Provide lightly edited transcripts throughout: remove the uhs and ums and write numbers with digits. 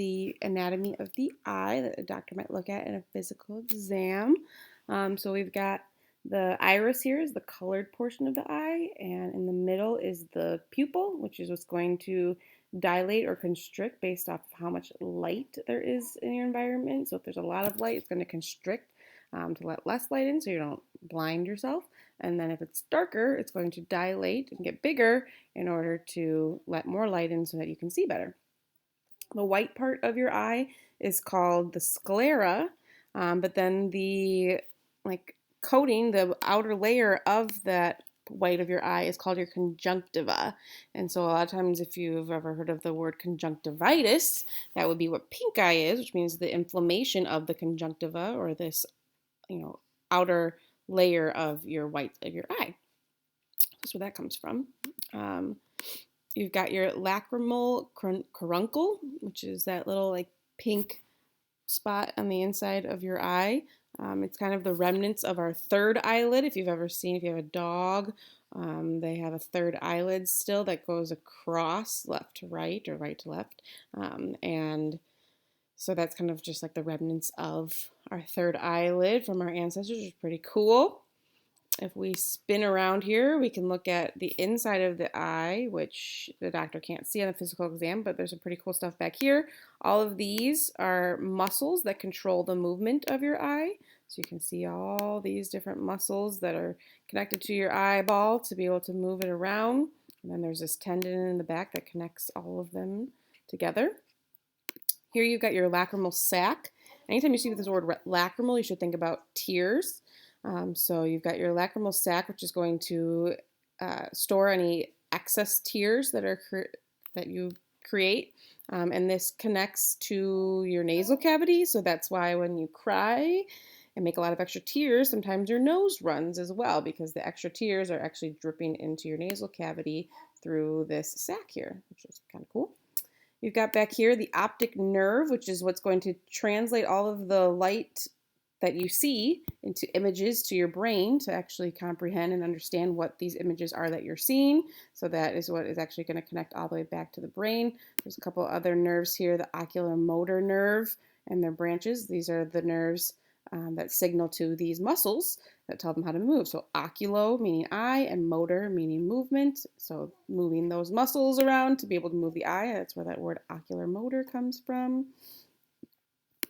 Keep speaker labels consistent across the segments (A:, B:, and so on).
A: the anatomy of the eye that a doctor might look at in a physical exam. So we've got the iris here is the colored portion of the eye, and in the middle is the pupil, which is what's going to dilate or constrict based off of how much light there is in your environment. So if there's a lot of light, it's going to constrict to let less light in so you don't blind yourself. And then if it's darker, it's going to dilate and get bigger in order to let more light in so that you can see better. The white part of your eye is called the sclera, but then the coating, the outer layer of that white of your eye is called your conjunctiva. And so a lot of times if you've ever heard of the word conjunctivitis, that would be what pink eye is, which means the inflammation of the conjunctiva or this, outer layer of your white of your eye. That's where that comes from. You've got your lacrimal caruncle, which is that little pink spot on the inside of your eye. It's kind of the remnants of our third eyelid. If you have a dog, they have a third eyelid still that goes across left to right or right to left. And so that's kind of just like the remnants of our third eyelid from our ancestors, which is pretty cool. If we spin around here, we can look at the inside of the eye, which the doctor can't see on a physical exam, but there's some pretty cool stuff back here. All of these are muscles that control the movement of your eye. So you can see all these different muscles that are connected to your eyeball to be able to move it around. And then there's this tendon in the back that connects all of them together. Here you've got your lacrimal sac. Anytime you see this word lacrimal, you should think about tears. So you've got your lacrimal sac, which is going to store any excess tears that you create. And this connects to your nasal cavity. So that's why when you cry and make a lot of extra tears, sometimes your nose runs as well, because the extra tears are actually dripping into your nasal cavity through this sac here, which is kind of cool. You've got back here the optic nerve, which is what's going to translate all of the light that you see into images to your brain to actually comprehend and understand what these images are that you're seeing. So that is what is actually going to connect all the way back to the brain. There's a couple other nerves here, the oculomotor nerve and their branches. These are the nerves that signal to these muscles that tell them how to move. So oculo meaning eye and motor meaning movement. So moving those muscles around to be able to move the eye. That's where that word ocular motor comes from.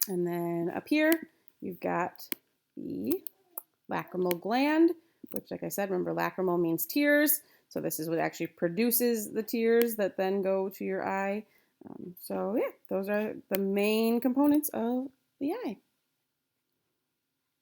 A: And then up here, you've got the lacrimal gland, which, like I said, remember lacrimal means tears. So this is what actually produces the tears that then go to your eye. So yeah, those are the main components of the eye.